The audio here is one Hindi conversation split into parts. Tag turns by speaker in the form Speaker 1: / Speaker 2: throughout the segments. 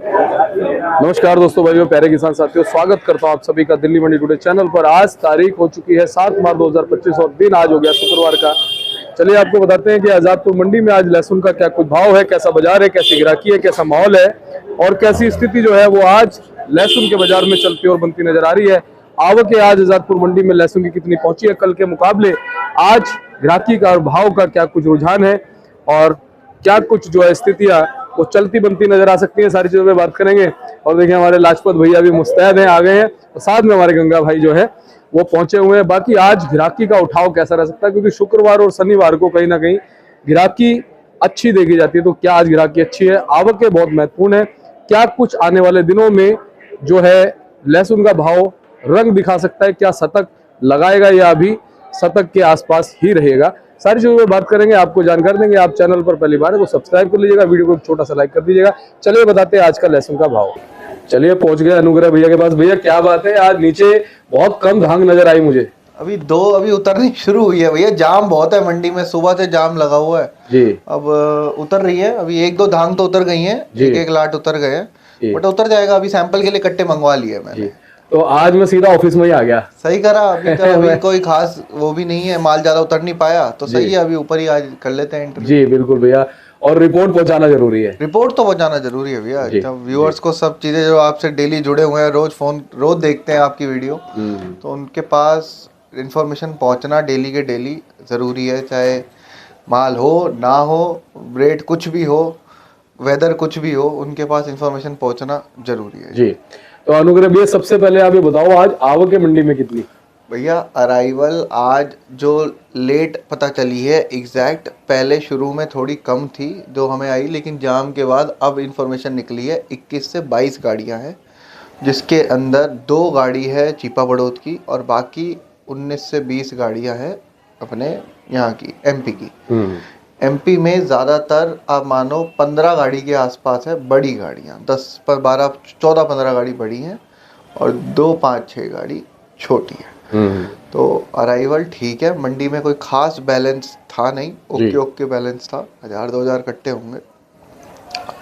Speaker 1: नमस्कार दोस्तों, भाइयों, प्यारे किसान साथियों, स्वागत करता हूं आप सभी का दिल्ली मंडी टुडे चैनल पर। आज तारीख हो चुकी है 7 मार्च 2025 और दिन आज हो गया शुक्रवार का। चलिए आपको बताते हैं कि आजादपुर मंडी में आज लहसुन का क्या कुछ भाव है, कैसा बाजार है, कैसी गिराकी है, कैसा माहौल है और कैसी स्थिति जो है वो आज लहसुन के बाजार में चलती और बनती नजर आ रही है। आवक आज आजादपुर मंडी में लहसुन की कितनी पहुंची है कल के मुकाबले, आज गिराकी का और भाव का क्या कुछ रुझान है और क्या कुछ जो है स्थितियां वो चलती बनती नजर आ सकती है, सारी चीजों पे बात करेंगे। और देखिए हमारे लाजपत भैया भी मुस्तैद हैं, आ गए हैं और साथ में हमारे गंगा भाई जो है वो पहुंचे हुए हैं। बाकी आज गिराकी का उठाव कैसा रह सकता है, क्योंकि शुक्रवार और शनिवार को कहीं ना कहीं गिराकी अच्छी देखी जाती है। तो क्या आज गिराकी अच्छी है, आवकें बहुत महत्वपूर्ण है, क्या कुछ आने वाले दिनों में जो है लहसुन का भाव रंग दिखा सकता है, क्या शतक लगाएगा या अभी शतक के आसपास ही रहेगा, सारी चीजों में बात करेंगे, आपको जानकारी देंगे। आप चैनल पर पहली बार है तो सब्सक्राइब कर लीजिएगा, वीडियो को छोटा सा लाइक कर दीजिएगा। चलिए बताते हैं आज का लहसुन का भाव। चलिए पहुंच गए अनुग्रह भैया के पास। भैया क्या बात है, आज नीचे बहुत कम धांग नजर आई मुझे।
Speaker 2: अभी उतरनी शुरू हुई है भैया, जाम बहुत है मंडी में, सुबह से जाम लगा हुआ है
Speaker 1: जी।
Speaker 2: अब उतर रही है, अभी एक दो धांग तो उतर गई हैं, एक लाट उतर गए हैं, बट उतर जाएगा। अभी सैंपल के लिए कट्टे मंगवा लिए मैंने,
Speaker 1: तो आज मैं सीधा ऑफिस में ही आ गया।
Speaker 2: सही करा। अभी कोई खास वो भी नहीं है, माल ज्यादा उतर नहीं पाया तो सही है, अभी ऊपर ही आज कर लेते हैं इंटरव्यू।
Speaker 1: जी बिल्कुल भैया, और रिपोर्ट पहुंचाना जरूरी है।
Speaker 2: रिपोर्ट तो पहुंचाना जरूरी है भैया, जब व्यूअर्स को सब चीजें जो आपसे डेली जुड़े हुए हैं, रोज देखते हैं आपकी वीडियो, तो उनके पास इंफॉर्मेशन पहुंचना डेली के डेली जरूरी है। चाहे माल हो ना हो, रेट कुछ भी हो, वेदर कुछ भी हो, उनके पास इंफॉर्मेशन पहुंचना जरूरी है
Speaker 1: जी। तो अनुग्रह भैया सबसे पहले आप ये बताओ, आज आवक मंडी में कितनी?
Speaker 2: भैया अराइवल आज जो लेट पता चली है एग्जैक्ट, पहले शुरू में थोड़ी कम थी जो हमें आई, लेकिन जाम के बाद अब इंफॉर्मेशन निकली है 21 से 22 गाड़ियां हैं, जिसके अंदर 2 गाड़ी है चीपा बड़ौद की और बाकी 19 से 20 गाड़ियां हैं अपने यहाँ की, एमपी की। एमपी में ज़्यादातर आप मानो 15 गाड़ी के आसपास है बड़ी गाड़ियाँ, 10 पर 12 14 15 गाड़ी बड़ी हैं और 2 5 6 गाड़ी छोटी है। तो अराइवल ठीक है, मंडी में कोई खास बैलेंस था नहीं, ओके बैलेंस था, 1000-2000 कट्टे होंगे,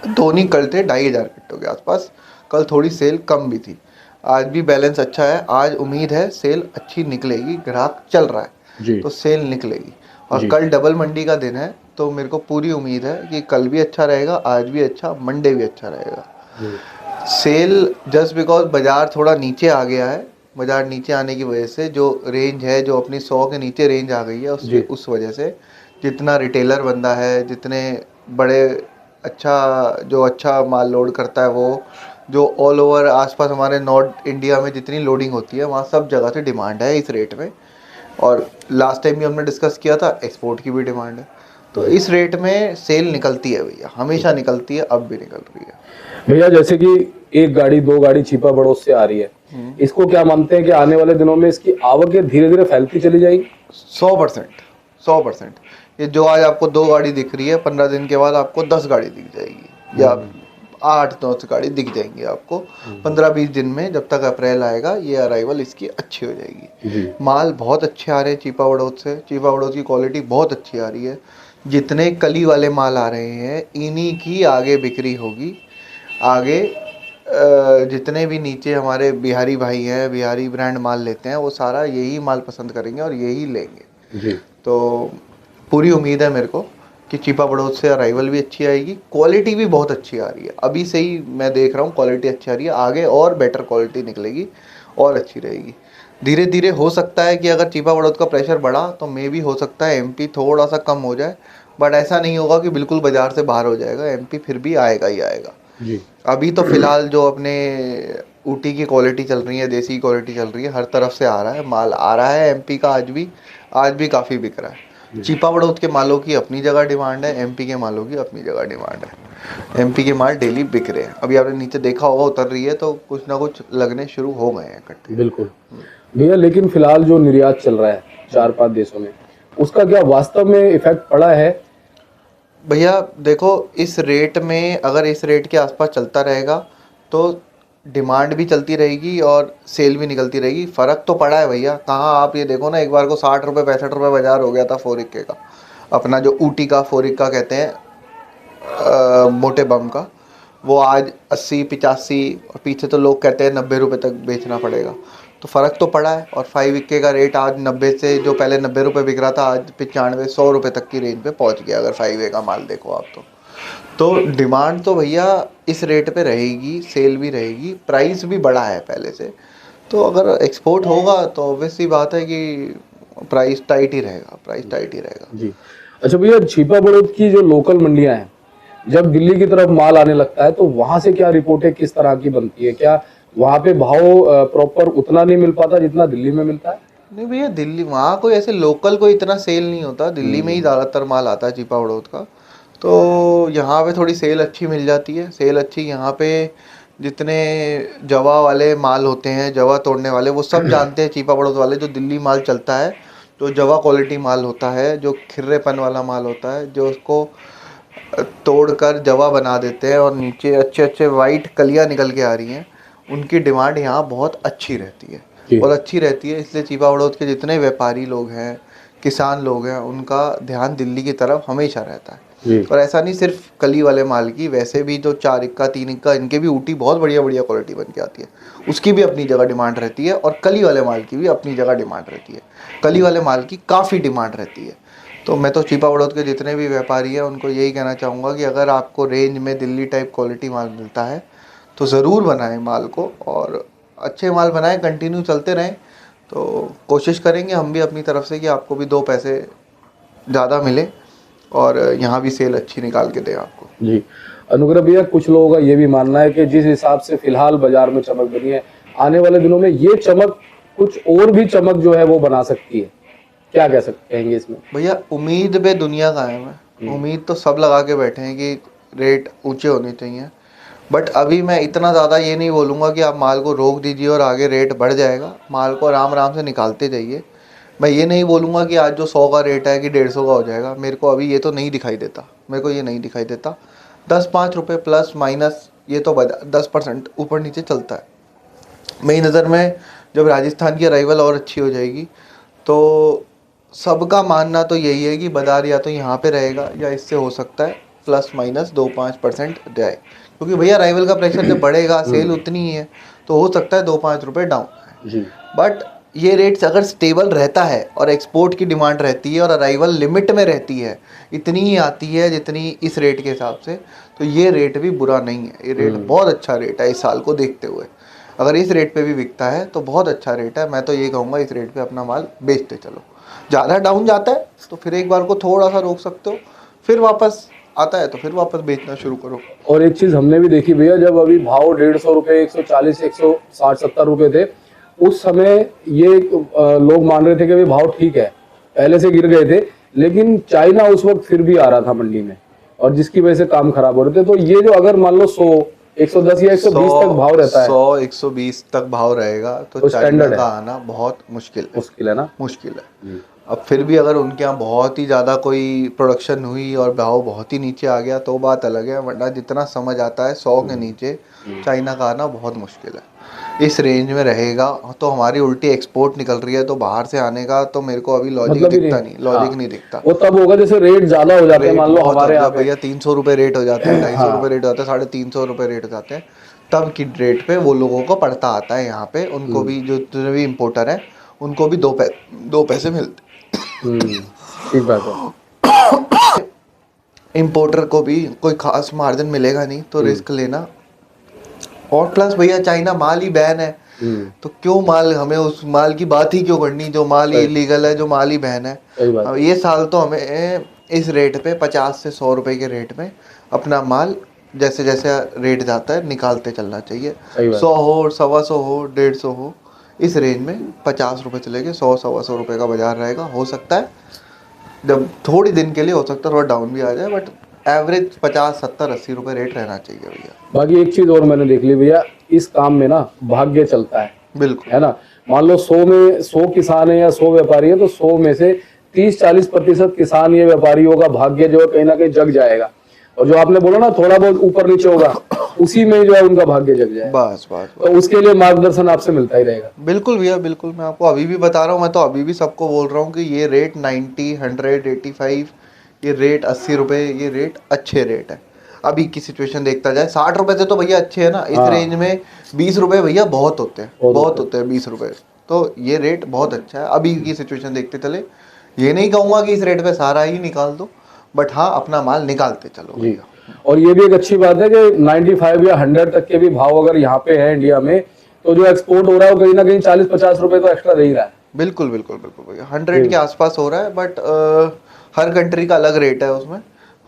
Speaker 2: दोनों कल थे 2500 कट्टों के आसपास। कल थोड़ी सेल कम भी थी, आज भी बैलेंस अच्छा है। आज उम्मीद है सेल अच्छी निकलेगी, ग्राहक चल रहा है तो सेल निकलेगी। और कल डबल मंडी का दिन है तो मेरे को पूरी उम्मीद है कि कल भी अच्छा रहेगा, आज भी अच्छा, मंडे भी अच्छा रहेगा। सेल जस्ट बिकॉज बाजार थोड़ा नीचे आ गया है, बाजार नीचे आने की वजह से जो रेंज है, जो अपनी 100 के नीचे रेंज आ गई है, उस वजह से जितना रिटेलर बंदा है, जितने बड़े अच्छा माल लोड करता है, वो जो ऑल ओवर आसपास हमारे नॉर्थ इंडिया में जितनी लोडिंग होती है वहाँ सब जगह से डिमांड है इस रेट में। और लास्ट टाइम भी हमने डिस्कस किया था, एक्सपोर्ट की भी डिमांड है, तो इस रेट में सेल निकलती है भैया, हमेशा निकलती है, अब भी निकल रही है
Speaker 1: भैया। जैसे कि 1 गाड़ी 2 गाड़ी छिपा बड़ौद से आ रही है, इसको क्या मानते हैं कि आने वाले दिनों में इसकी आवकें धीरे धीरे फैलती चली जाएगी?
Speaker 2: 100%। ये जो आज आपको 2 गाड़ी दिख रही है, 15 दिन के बाद आपको 10 गाड़ी दिख जाएगी या 8-9 गाड़ी दिख जाएंगी आपको 15-20 दिन में। जब तक अप्रैल आएगा ये अराइवल इसकी अच्छी हो जाएगी। माल बहुत अच्छे आ रहे हैं चीपा बड़ौद से, चीपा बड़ौद की क्वालिटी बहुत अच्छी आ रही है। जितने कली वाले माल आ रहे हैं इन्हीं की आगे बिक्री होगी। आगे जितने भी नीचे हमारे बिहारी भाई हैं, बिहारी ब्रांड माल लेते हैं, वो सारा यही माल पसंद करेंगे और यही लेंगे। तो पूरी उम्मीद है मेरे को कि चीपा बड़ौद से अराइवल भी अच्छी आएगी, क्वालिटी भी बहुत अच्छी आ रही है। अभी से ही मैं देख रहा हूँ क्वालिटी अच्छी आ रही है, आगे और बेटर क्वालिटी निकलेगी और अच्छी रहेगी। धीरे धीरे हो सकता है कि अगर चीपा बड़ौद का प्रेशर बढ़ा तो मे भी हो सकता है एमपी थोड़ा सा कम हो जाए, बट ऐसा नहीं होगा कि बिल्कुल बाजार से बाहर हो जाएगा, एमपी फिर भी आएगा ही आएगा। अभी तो फिलहाल जो अपने ऊटी की क्वालिटी चल रही है, देसी क्वालिटी चल रही है, हर तरफ से आ रहा है माल, आ रहा है एमपी का, आज भी काफ़ी बिक रहा है। चीपा बड़ौद के मालों की अपनी जगह डिमांड है, एमपी के मालों की अपनी जगह डिमांड है। एमपी के माल डेली बिक रहे हैं, अभी आपने नीचे देखा होगा उतर रही है तो कुछ ना कुछ लगने शुरू हो गए हैं इकट्ठे।
Speaker 1: बिल्कुल भैया, लेकिन फिलहाल जो निर्यात चल रहा है 4-5 देशों में, उसका क्या वास्तव में इफेक्ट पड़ा है?
Speaker 2: भैया देखो, इस रेट में अगर इस रेट के आसपास चलता रहेगा तो डिमांड भी चलती रहेगी और सेल भी निकलती रहेगी। फ़र्क तो पड़ा है भैया, कहाँ आप ये देखो ना, एक बार को 60 रुपये 65 रुपये बाजार हो गया था 4 इक्के का, अपना जो ऊटी का 4 इक्का कहते हैं मोटे बम का, वो आज 80-85 और पीछे तो लोग कहते हैं 90 रुपये तक बेचना पड़ेगा। तो फ़र्क तो पड़ा है। और 5 का रेट आज 90 से, जो पहले 90 रुपये बिक रहा था, आज 95-100 रुपये तक की रेंज पे पहुंच गया। अगर 5 का माल देखो आप तो डिमांड तो भैया इस रेट पे रहेगी, सेल भी रहेगी, प्राइस भी बढ़ा है पहले से। तो अगर एक्सपोर्ट होगा तो ऑब्वियस सी बात है कि प्राइस टाइट ही रहेगा, प्राइस टाइट ही रहेगा।
Speaker 1: जी। अच्छा भैया, छिपा बड़ौद की जो लोकल मंडियां हैं, जब दिल्ली की तरफ माल आने लगता है तो वहां से क्या रिपोर्टें किस तरह की बनती है? क्या वहां पे भाव प्रॉपर उतना नहीं मिल पाता जितना दिल्ली में मिलता है?
Speaker 2: नहीं भैया, दिल्ली वहाँ कोई ऐसे लोकल कोई इतना सेल नहीं होता, दिल्ली में ही ज़्यादातर माल आता है छिपा बड़ौद का। तो यहाँ पे थोड़ी सेल अच्छी मिल जाती है। सेल अच्छी यहाँ पे जितने जवा वाले माल होते हैं, जवा तोड़ने वाले, वो सब जानते हैं छिपा बड़ौद वाले, जो दिल्ली माल चलता है, जो जवा क्वालिटी माल होता है, जो खिर्रेपन वाला माल होता है, जो उसको तोड़कर जवा बना देते हैं और नीचे अच्छे अच्छे वाइट कलियाँ निकल के आ रही हैं, उनकी डिमांड यहाँ बहुत अच्छी रहती है। और अच्छी रहती है इसलिए छिपा बड़ौद के जितने व्यापारी लोग हैं, किसान लोग हैं, उनका ध्यान दिल्ली की तरफ हमेशा रहता है। और ऐसा नहीं सिर्फ कली वाले माल की, वैसे भी जो 4 इक्का 3 इक्का, इनके भी ऊटी बहुत बढ़िया बढ़िया क्वालिटी बन के आती है, उसकी भी अपनी जगह डिमांड रहती है। और कली वाले माल की भी अपनी जगह डिमांड रहती है। कली वाले माल की काफ़ी डिमांड रहती है। तो मैं तो छिपा बड़ौद के जितने भी व्यापारी हैं उनको यही कहना चाहूँगा कि अगर आपको रेंज में दिल्ली टाइप क्वालिटी माल मिलता है तो ज़रूर बनाएं माल को, और अच्छे माल बनाएं, कंटिन्यू चलते रहें। तो कोशिश करेंगे हम भी अपनी तरफ से कि आपको भी 2 पैसे ज़्यादा मिले और यहाँ भी सेल अच्छी निकाल के दें आपको।
Speaker 1: जी। अनुग्रह भैया, कुछ लोगों का ये भी मानना है कि जिस हिसाब से फिलहाल बाजार में चमक बनी है, आने वाले दिनों में ये चमक कुछ और भी चमक जो है वो बना सकती है। क्या कह सकते हैं इसमें?
Speaker 2: भैया, उम्मीद पे दुनिया कायम है। उम्मीद तो सब लगा के बैठे हैं कि रेट ऊंचे होने चाहिए, बट अभी मैं इतना ज़्यादा ये नहीं बोलूँगा कि आप माल को रोक दीजिए और आगे रेट बढ़ जाएगा। माल को आराम आराम से निकालते जाइए। मैं ये नहीं बोलूँगा कि आज जो 100 का रेट है कि 150 का हो जाएगा। मेरे को अभी ये तो नहीं दिखाई देता, मेरे को ये नहीं दिखाई देता। 10-5 रुपये प्लस माइनस ये तो 10% ऊपर नीचे चलता है। मेरी नज़र में जब राजस्थान की अराइवल और अच्छी हो जाएगी तो सबका मानना तो यही है कि बाजार या तो यहाँ पे रहेगा या इससे हो सकता है प्लस माइनस 2-5% जाए, क्योंकि भैया अराइवल का प्रेशर जब बढ़ेगा, सेल उतनी ही है, तो हो सकता है 2-5 रुपये डाउन।
Speaker 1: जी।
Speaker 2: बट ये रेट्स अगर स्टेबल रहता है और एक्सपोर्ट की डिमांड रहती है और अराइवल लिमिट में रहती है, इतनी ही आती है जितनी इस रेट के हिसाब से, तो ये रेट भी बुरा नहीं है। ये रेट बहुत अच्छा रेट है इस साल को देखते हुए। अगर इस रेट पे भी बिकता है तो बहुत अच्छा रेट है। मैं तो ये कहूँगा इस रेट पे अपना माल बेचते चलो। ज़्यादा डाउन जाता है तो फिर एक बार को थोड़ा सा रोक सकते हो, फिर वापस आता है तो फिर वापस बेचना शुरू करो।
Speaker 1: और एक चीज हमने भी देखी भैया, जब अभी भाव 150 रुपए, 140, 160-170 रुपए थे, उस समय ये लोग मान रहे थे कि भाव ठीक है, पहले से गिर गए थे, लेकिन चाइना उस वक्त फिर भी आ रहा था मंडी में, और जिसकी वजह से काम खराब हो रहे थे। तो ये जो अगर मान लो 100, 110 या 120 तक भाव रहता है,
Speaker 2: 100-120 तक भाव रहेगा तो चाइना का आना बहुत मुश्किल है ना, मुश्किल है। अब फिर भी अगर उनके यहाँ बहुत ही ज़्यादा कोई प्रोडक्शन हुई और भाव बहुत ही नीचे आ गया तो बात अलग है, वरना जितना समझ आता है 100 के नीचे चाइना का आना बहुत मुश्किल है। इस रेंज में रहेगा तो हमारी उल्टी एक्सपोर्ट निकल रही है, तो बाहर से आने का तो मेरे को अभी लॉजिक
Speaker 1: मतलब
Speaker 2: दिखता नहीं, लॉजिक नहीं दिखता।
Speaker 1: वो तब होगा जैसे रेट ज्यादा हो जाते हैं, मान लो हमारे यहाँ
Speaker 2: भैया 300 रुपये रेट हो जाते हैं, 250 रुपये रेट हो जाते हैं, 350 रुपये रेट हो जाते हैं, तब की रेट पे वो लोगों को पड़ता आता है यहाँ पे। उनको भी जो जितने भी इम्पोर्टर है उनको भी 2 पैसे मिलते।
Speaker 1: ठीक बात है।
Speaker 2: इम्पोर्टर को भी कोई खास मार्जिन मिलेगा नहीं, तो रिस्क लेना। और प्लस भैया चाइना माल ही बैन है, तो क्यों माल, हमें उस माल की बात ही क्यों करनी जो माल ही इलीगल है, जो माल ही बैन है। ये साल तो हमें इस रेट पे 50 से 100 रुपए के रेट में अपना माल जैसे जैसे रेट जाता है निकालते चलना चाहिए। 100 हो, 125 हो, 150 हो, इस रेंज में 50 रुपये से लेके 100-125 रुपये का बाजार रहेगा। हो सकता है जब थोड़ी दिन के लिए हो सकता है थोड़ा डाउन भी आ जाए, बट एवरेज 50, 70, 80 रुपये रेट रहना चाहिए भैया।
Speaker 1: बाकी एक चीज और मैंने देख ली भैया, इस काम में ना भाग्य चलता है,
Speaker 2: बिल्कुल,
Speaker 1: है ना। मान लो 100 में 100 किसान है या 100 व्यापारी है, तो 100 में से 30-40% किसान या व्यापारियों का भाग्य जो है कहीं ना कहीं जग जाएगा, और जो आपने बोला ना थोड़ा बहुत ऊपर नीचे होगा, उसी में जो है उनका भाग्य जग जाए।
Speaker 2: बस।
Speaker 1: तो उसके लिए मार्गदर्शन आपसे मिलता ही रहेगा।
Speaker 2: बिल्कुल भैया, बिल्कुल। मैं आपको अभी भी बता रहा हूँ, मैं तो अभी भी सबको बोल रहा हूँ कि ये रेट 90, 100, 85, ये रेट 80 रुपये, ये रेट अच्छे रेट है। अभी की सिचुएशन देखता जाए 60 रुपए से तो भैया अच्छे है ना, इस रेंज में 20 रुपए भैया बहुत होते हैं, बहुत होते हैं 20 रुपए, तो ये रेट बहुत अच्छा है अभी की सिचुएशन देखते चले। ये नहीं कहूंगा कि इस रेट पे सारा ही निकाल दो, बट हाँ अपना माल निकालते चलो
Speaker 1: जी। और ये भी एक अच्छी बात है कि 95 या 100 तक के भी भाव अगर यहाँ पे है इंडिया में, तो जो एक्सपोर्ट हो रहा है वो कहीं ना कहीं 40-50 रुपए तो एक्स्ट्रा दे ही रहा है।
Speaker 2: बिल्कुल बिल्कुल बिल्कुल भैया 100 के आसपास हो रहा है, बट हर कंट्री का अलग रेट है, उसमें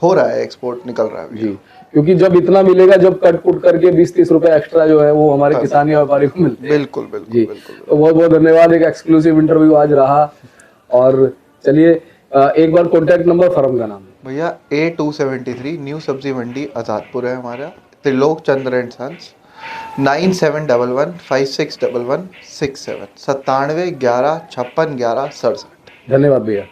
Speaker 2: हो रहा है, एक्सपोर्ट निकल रहा है
Speaker 1: जी, क्योंकि जब इतना मिलेगा, जब कट कुट करके 20-30 रुपए एक्स्ट्रा जो है वो हमारे किसान या व्यापारी को मिलते हैं।
Speaker 2: बिल्कुल बिल्कुल
Speaker 1: जी,
Speaker 2: बिल्कुल।
Speaker 1: तो बहुत बहुत धन्यवाद, एक एक्सक्लूसिव इंटरव्यू आज रहा। और चलिए एक बार कॉन्टैक्ट नंबर, फर्म का नाम।
Speaker 2: भैया A273 न्यू सब्जी मंडी आज़ादपुर है हमारा, त्रिलोक चंद्र एंड सन्स, 9711561167, 97 11 56 11 67।
Speaker 1: धन्यवाद भैया।